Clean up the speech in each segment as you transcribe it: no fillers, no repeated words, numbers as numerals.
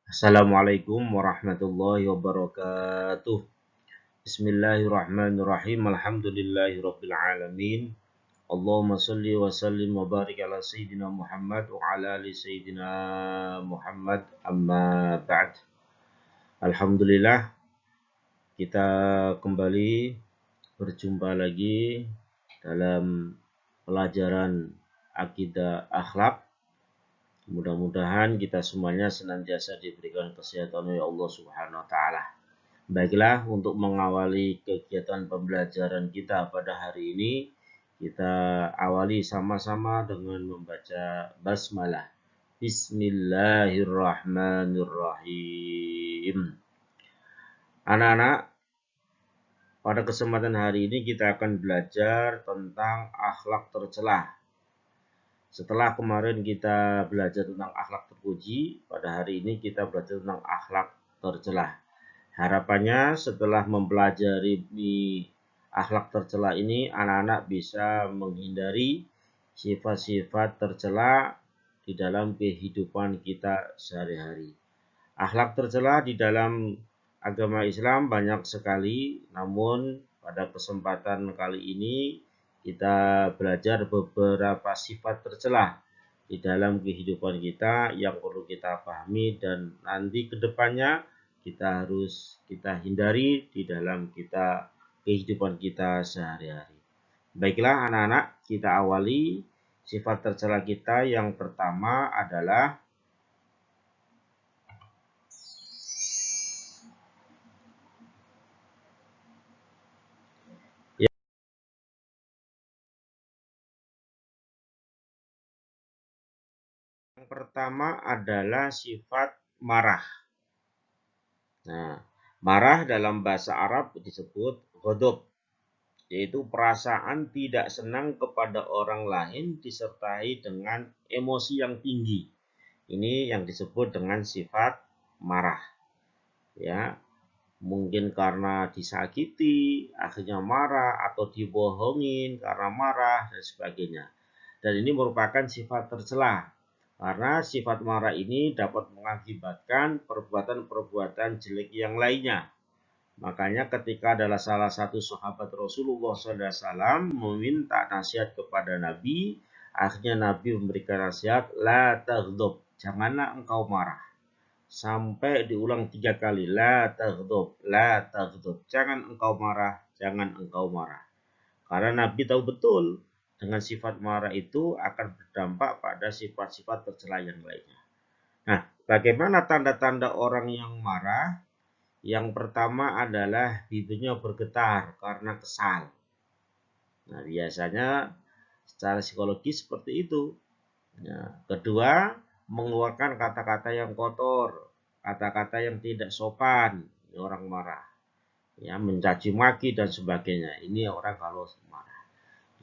Assalamualaikum warahmatullahi wabarakatuh. Bismillahirrahmanirrahim. Alhamdulillahirabbil alamin. Allahumma shalli wa sallim wa barik ala sayyidina Muhammad wa ala ali sayyidina Muhammad amma ba'd. Alhamdulillah kita kembali berjumpa lagi dalam pelajaran akidah akhlak. Mudah-mudahan kita semuanya senantiasa diberikan kesehatan oleh Allah Subhanahu wa taala. Baiklah, untuk mengawali kegiatan pembelajaran kita pada hari ini, kita awali sama-sama dengan membaca basmalah. Bismillahirrahmanirrahim. Anak-anak, pada kesempatan hari ini kita akan belajar tentang akhlak tercela. Setelah kemarin kita belajar tentang akhlak terpuji, pada hari ini kita belajar tentang akhlak tercela. Harapannya setelah mempelajari akhlak tercela ini, anak-anak bisa menghindari sifat-sifat tercela di dalam kehidupan kita sehari-hari. Akhlak tercela di dalam agama Islam banyak sekali, namun pada kesempatan kali ini kita belajar beberapa sifat tercela di dalam kehidupan kita yang perlu kita pahami dan nanti ke depannya kita hindari di dalam kehidupan kita sehari-hari. Baiklah anak-anak, kita awali sifat tercela kita. Yang pertama adalah sifat marah. Nah, marah dalam bahasa Arab disebut ghadab, yaitu perasaan tidak senang kepada orang lain disertai dengan emosi yang tinggi. Ini yang disebut dengan sifat marah. Ya, mungkin karena disakiti akhirnya marah, atau dibohongin karena marah dan sebagainya. Dan ini merupakan sifat tercela karena sifat marah ini dapat mengakibatkan perbuatan-perbuatan jelek yang lainnya. Makanya ketika adalah salah satu sahabat Rasulullah SAW meminta nasihat kepada Nabi, akhirnya Nabi memberikan nasihat, la taghdab, janganlah engkau marah. Sampai diulang 3 kali, la taghdab, la taghdab, jangan engkau marah, jangan engkau marah. Karena Nabi tahu betul dengan sifat marah itu akan berdampak pada sifat-sifat tercela yang lainnya. Nah, bagaimana tanda-tanda orang yang marah? Yang pertama adalah bibirnya bergetar karena kesal. Nah, biasanya secara psikologis seperti itu. Nah, kedua, mengeluarkan kata-kata yang kotor, kata-kata yang tidak sopan. Ini orang marah. Ya, mencaci maki dan sebagainya. Ini orang kalau marah.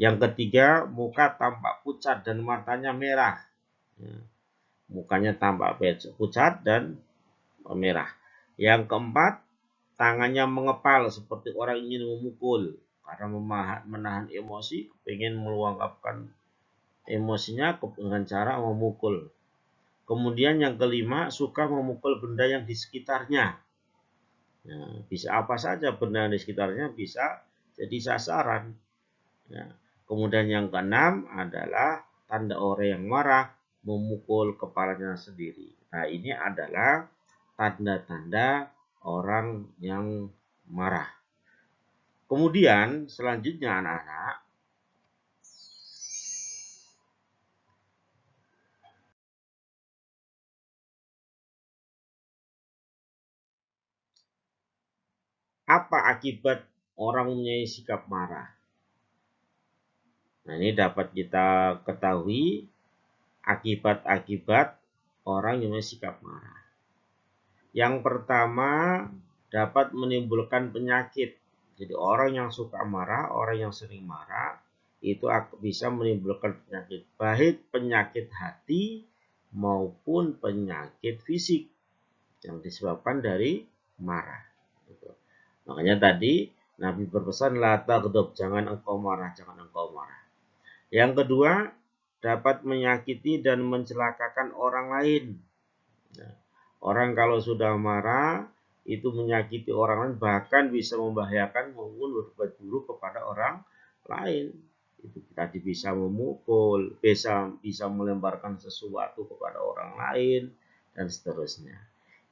Yang ketiga, muka tampak pucat dan matanya merah. Ya, mukanya tampak pucat dan merah. Yang keempat, tangannya mengepal seperti orang ingin memukul karena menahan emosi, ingin meluangkan emosinya dengan cara memukul. Kemudian yang kelima, suka memukul benda yang di sekitarnya. Nah, bisa apa saja benda di sekitarnya bisa jadi sasaran. Ya. Kemudian yang keenam adalah tanda orang yang marah memukul kepalanya sendiri. Nah, ini adalah tanda-tanda orang yang marah. Kemudian selanjutnya anak-anak, apa akibat orang mempunyai sikap marah? Nah, ini dapat kita ketahui akibat-akibat orang yang mempunyai sikap marah. Yang pertama, dapat menimbulkan penyakit. Jadi orang yang suka marah, orang yang sering marah, itu bisa menimbulkan penyakit, baik penyakit hati maupun penyakit fisik yang disebabkan dari marah. Makanya tadi Nabi berpesan, la taghdab, jangan engkau marah, jangan engkau marah. Yang kedua, dapat menyakiti dan mencelakakan orang lain. Nah, Orang kalau sudah marah itu menyakiti orang lain, bahkan bisa membahayakan maupun berbuat buruk kepada orang lain. Itu tadi bisa memukul, bisa melemparkan sesuatu kepada orang lain dan seterusnya.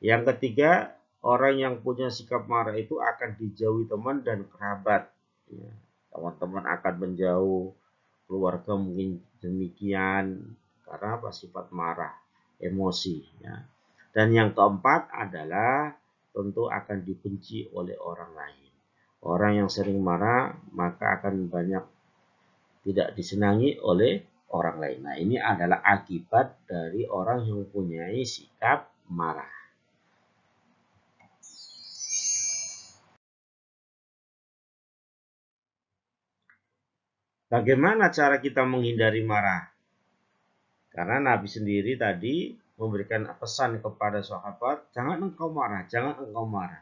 Yang ketiga, orang yang punya sikap marah itu akan dijauhi teman dan kerabat. Ya, teman-teman akan menjauh, keluarga mungkin demikian karena apa? Sifat marah, emosi. Ya. Dan yang keempat adalah tentu akan dibenci oleh orang lain. Orang yang sering marah maka akan banyak tidak disenangi oleh orang lain. Nah, ini adalah akibat dari orang yang mempunyai sikap marah. Bagaimana cara kita menghindari marah? Karena Nabi sendiri tadi memberikan pesan kepada sahabat, jangan engkau marah, jangan engkau marah.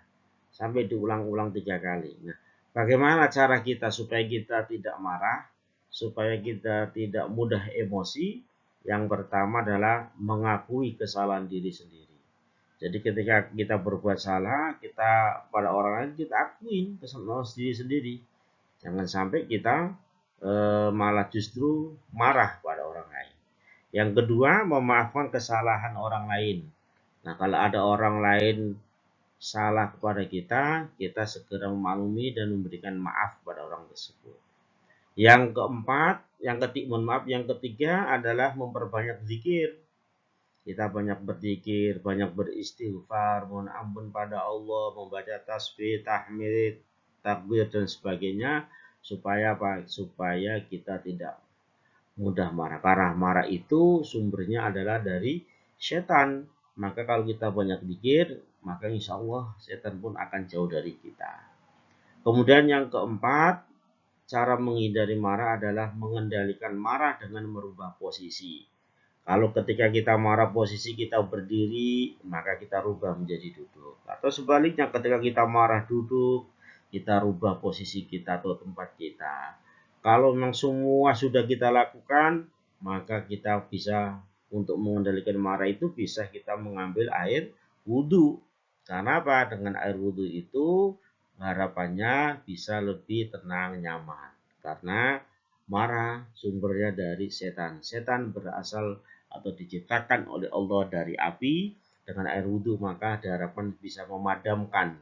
Sampai diulang-ulang 3 kali. Nah, bagaimana cara kita supaya kita tidak marah, supaya kita tidak mudah emosi? Yang pertama adalah mengakui kesalahan diri sendiri. Jadi ketika kita berbuat salah, kita pada orang lain kita akuin kesalahan diri sendiri. Jangan sampai kita malah justru marah pada orang lain. Yang kedua, memaafkan kesalahan orang lain. Nah, kalau ada orang lain salah kepada kita, kita segera memaklumi dan memberikan maaf kepada orang tersebut. Yang keempat, yang ketiga adalah memperbanyak zikir. Kita banyak berzikir, banyak beristighfar, mohon ampun pada Allah, membaca tasbih, tahmid, takbir dan sebagainya supaya apa? Supaya kita tidak mudah marah. Karena marah itu sumbernya adalah dari setan. Maka kalau kita banyak zikir, maka insya Allah setan pun akan jauh dari kita. Kemudian yang keempat, cara menghindari marah adalah mengendalikan marah dengan merubah posisi. Kalau ketika kita marah posisi kita berdiri, maka kita rubah menjadi duduk. Atau sebaliknya ketika kita marah duduk, kita rubah posisi kita atau tempat kita. Kalau memang semua sudah kita lakukan, maka kita bisa untuk mengendalikan marah itu bisa kita mengambil air wudhu. Karena apa? Dengan air wudhu itu harapannya bisa lebih tenang, nyaman. Karena marah sumbernya dari setan. Setan berasal atau diciptakan oleh Allah dari api. Dengan air wudhu maka diharapkan bisa memadamkan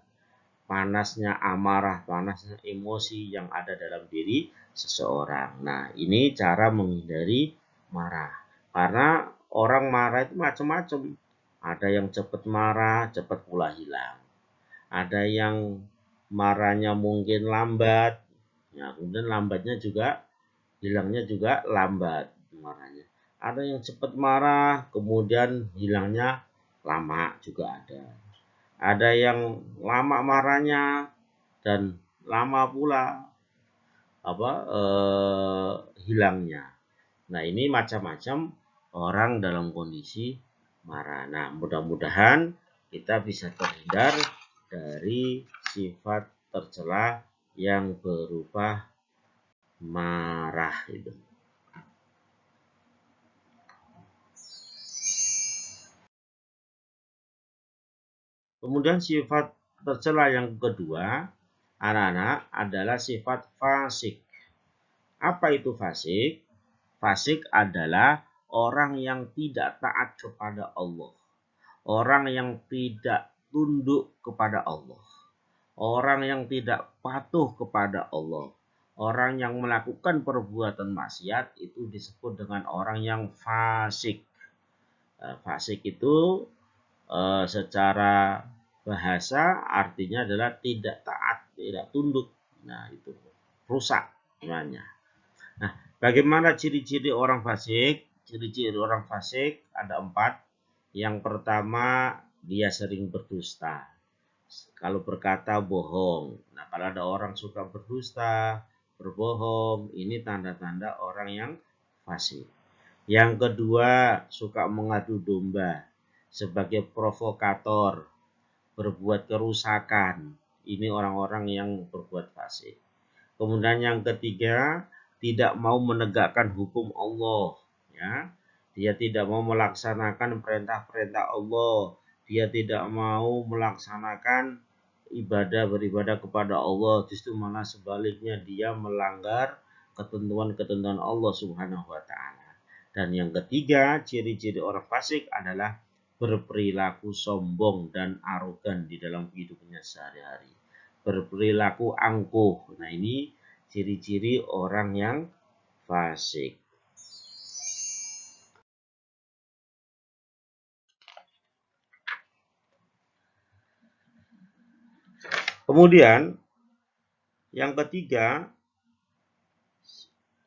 panasnya amarah, panasnya emosi yang ada dalam diri seseorang. Nah, ini cara menghindari marah. Karena orang marah itu macam-macam. Ada yang cepat marah, cepat pula hilang. Ada yang marahnya mungkin lambat. Ya, kemudian lambatnya juga, hilangnya juga lambat marahnya. Ada yang cepat marah, kemudian hilangnya lama juga ada. Ada yang lama marahnya dan lama pula hilangnya. Nah, ini macam-macam orang dalam kondisi marah. Nah, mudah-mudahan kita bisa terhindar dari sifat tercela yang berupa marah itu. Kemudian sifat tercela yang kedua, anak-anak, adalah sifat fasik. Apa itu fasik? Fasik adalah orang yang tidak taat kepada Allah. Orang yang tidak tunduk kepada Allah. Orang yang tidak patuh kepada Allah. Orang yang melakukan perbuatan maksiat itu disebut dengan orang yang fasik. Fasik itu secara bahasa artinya adalah tidak taat, tidak tunduk. Nah, itu rusak namanya. Nah, bagaimana ciri-ciri orang fasik? Ciri-ciri orang fasik ada 4. Yang pertama, dia sering berdusta. Kalau berkata bohong. Nah, kalau ada orang suka berdusta, berbohong, ini tanda-tanda orang yang fasik. Yang kedua, suka mengadu domba sebagai provokator, berbuat kerusakan. Ini orang-orang yang berbuat fasik. Kemudian yang ketiga, tidak mau menegakkan hukum Allah, ya. Dia tidak mau melaksanakan perintah-perintah Allah. dia tidak mau melaksanakan beribadah kepada Allah, justru malah sebaliknya dia melanggar ketentuan-ketentuan Allah Subhanahu wa taala. Dan yang ketiga, ciri-ciri orang fasik adalah berperilaku sombong dan arogan di dalam hidupnya sehari-hari. Berperilaku angkuh. Nah, ini ciri-ciri orang yang fasik. Kemudian yang ketiga,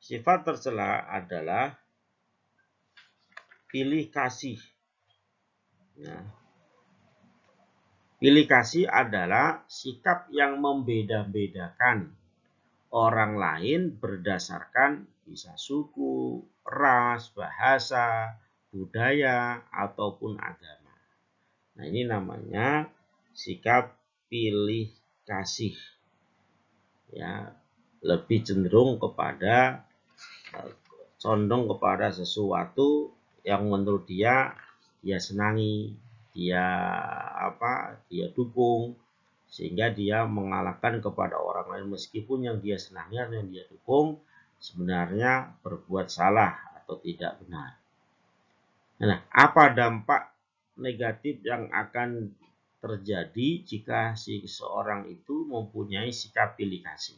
sifat tercela adalah pilih kasih. Nah, pilih kasih adalah sikap yang membeda-bedakan orang lain berdasarkan bisa suku, ras, bahasa, budaya, ataupun agama. Nah, ini namanya sikap pilih kasih. Ya, lebih cenderung kepada condong kepada sesuatu yang menurut dia senangi, dia dukung, sehingga dia mengalahkan kepada orang lain meskipun yang dia senangi atau yang dia dukung sebenarnya berbuat salah atau tidak benar. Nah, apa dampak negatif yang akan terjadi jika seseorang itu mempunyai sikap pilih kasih?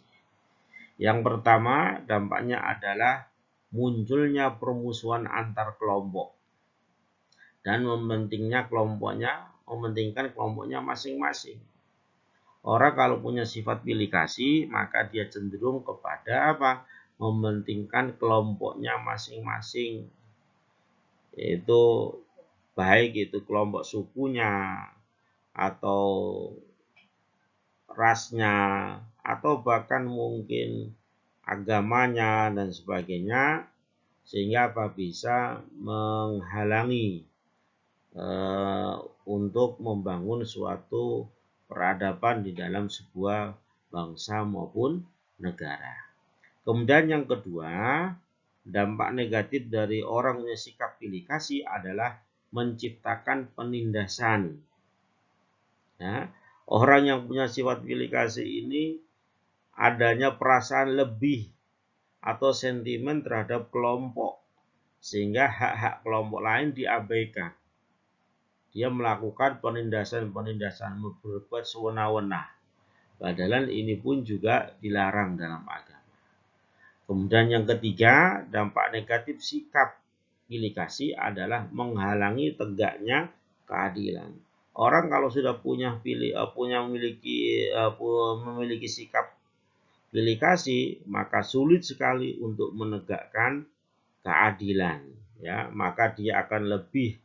Yang pertama, dampaknya adalah munculnya permusuhan antar kelompok dan mementingkan kelompoknya masing-masing. Orang kalau punya sifat pilih kasih, maka dia cenderung kepada mementingkan kelompoknya masing-masing. Yaitu baik itu kelompok sukunya atau rasnya atau bahkan mungkin agamanya dan sebagainya, sehingga bisa menghalangi untuk membangun suatu peradaban di dalam sebuah bangsa maupun negara. Kemudian yang kedua, dampak negatif dari orang punya sikap pilih kasih adalah menciptakan penindasan. Ya, orang yang punya sifat pilih kasih ini adanya perasaan lebih atau sentimen terhadap kelompok, sehingga hak-hak kelompok lain diabaikan. Dia melakukan penindasan berbuat sewenang-wenang. Padahal ini pun juga dilarang dalam agama. Kemudian yang ketiga, dampak negatif sikap pilih kasih adalah menghalangi tegaknya keadilan. Orang kalau sudah memiliki sikap pilih kasih, maka sulit sekali untuk menegakkan keadilan. Ya, maka dia akan lebih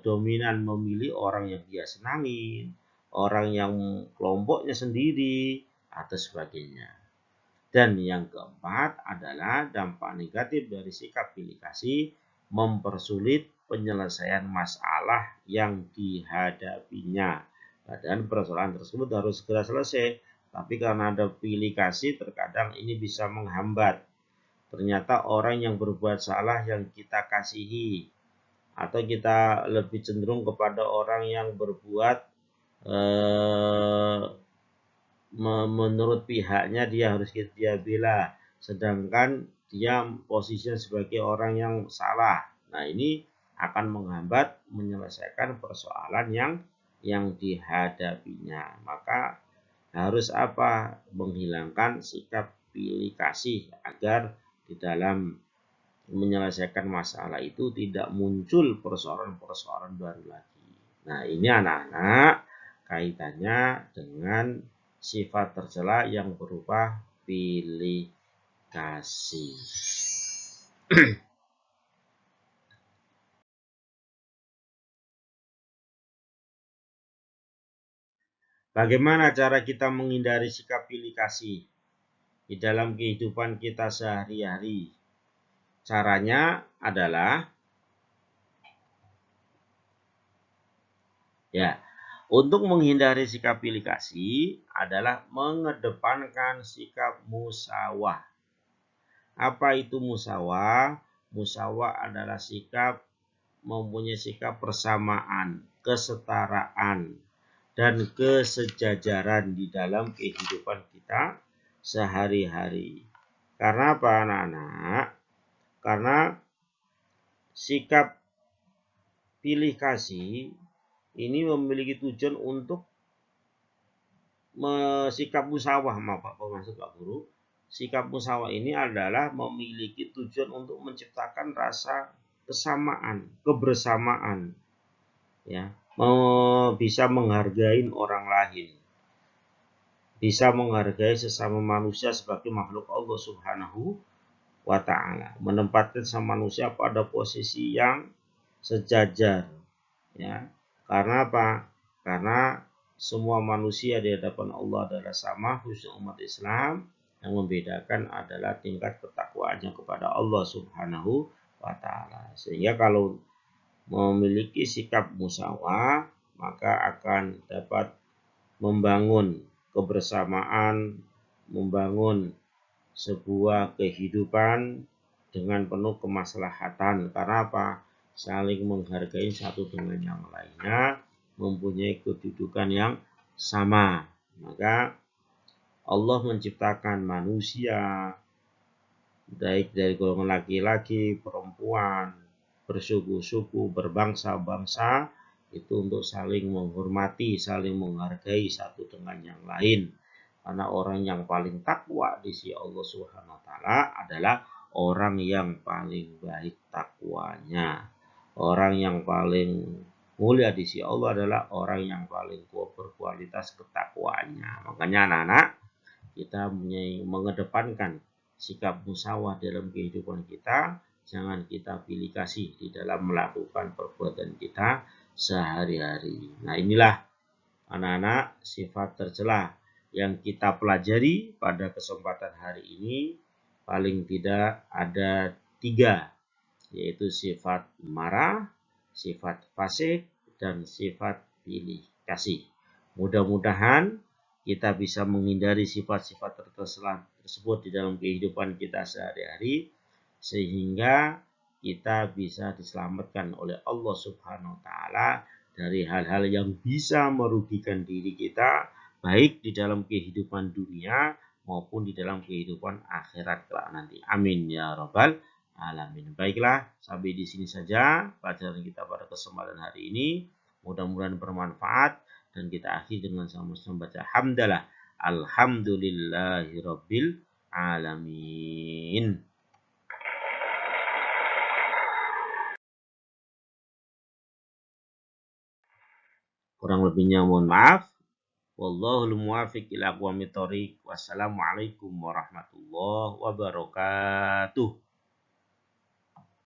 dominan memilih orang yang dia senangi, orang yang kelompoknya sendiri, atau sebagainya. Dan yang keempat adalah dampak negatif dari sikap pilih kasih mempersulit penyelesaian masalah yang dihadapinya. Dan persoalan tersebut harus segera selesai, tapi karena ada pilih kasih terkadang ini bisa menghambat. Ternyata orang yang berbuat salah yang kita kasihi, atau kita lebih cenderung kepada orang yang berbuat menurut pihaknya dia harus dia bela, sedangkan dia posisinya sebagai orang yang salah. Nah, ini akan menghambat menyelesaikan persoalan yang dihadapinya. Maka harus menghilangkan sikap pilih kasih agar di dalam menyelesaikan masalah itu tidak muncul persoalan-persoalan baru lagi. Nah, ini anak-anak kaitannya dengan sifat tercela yang berupa pilih kasih. Bagaimana cara kita menghindari sikap pilih kasih di dalam kehidupan kita sehari-hari? Caranya adalah untuk menghindari sikap pilih kasih adalah mengedepankan sikap musawah. Apa itu musawah? Musawah adalah sikap mempunyai sikap persamaan, kesetaraan, dan kesejajaran di dalam kehidupan kita sehari-hari. Karena apa, anak-anak? Karena sikap pilih kasih ini memiliki tujuan untuk sikap musyawarah, maksud Pak Guru. Sikap musyawarah ini adalah memiliki tujuan untuk menciptakan rasa kesamaan, kebersamaan, ya, bisa menghargai orang lain, bisa menghargai sesama manusia sebagai makhluk Allah Subhanahu wa Ta'ala, menempatkan sama manusia pada posisi yang sejajar, ya. Karena apa? Karena semua manusia di hadapan Allah adalah sama, khususnya umat Islam. Yang membedakan adalah tingkat ketakwaannya kepada Allah Subhanahu wa Ta'ala. Sehingga kalau memiliki sikap musyawarah, maka akan dapat membangun kebersamaan, membangun sebuah kehidupan dengan penuh kemaslahatan. Karena apa? Saling menghargai satu dengan yang lainnya, mempunyai kedudukan yang sama. Maka Allah menciptakan manusia baik dari golongan laki-laki, perempuan, bersuku-suku, berbangsa-bangsa, itu untuk saling menghormati, saling menghargai satu dengan yang lain. Karena orang yang paling takwa di sisi Allah Subhanahu wa Ta'ala adalah orang yang paling baik takwanya. Orang yang paling mulia di sisi Allah adalah orang yang paling berkualitas ketakwaannya. Makanya anak-anak, kita mengedepankan sikap musyawarah dalam kehidupan kita. Jangan kita pilih kasih di dalam melakukan perbuatan kita sehari-hari. Nah, inilah anak-anak sifat tercela yang kita pelajari pada kesempatan hari ini. Paling tidak ada 3, yaitu sifat marah, sifat fasik, dan sifat pilih kasih. Mudah-mudahan kita bisa menghindari sifat-sifat tercela tersebut di dalam kehidupan kita sehari-hari, sehingga kita bisa diselamatkan oleh Allah Subhanahu wa Ta'ala dari hal-hal yang bisa merugikan diri kita, baik di dalam kehidupan dunia maupun di dalam kehidupan akhirat kelak nanti. Amin ya rabbal alamin. Baiklah, sampai di sini saja pelajaran kita pada kesempatan hari ini. Mudah-mudahan bermanfaat. Dan kita akhiri dengan sama-sama baca hamdalah. Alhamdulillahirabbil alamin. Kurang lebihnya mohon maaf. Wallahul muwaffiq ila aqwamit thoriq. Wassalamualaikum warahmatullahi wabarakatuh.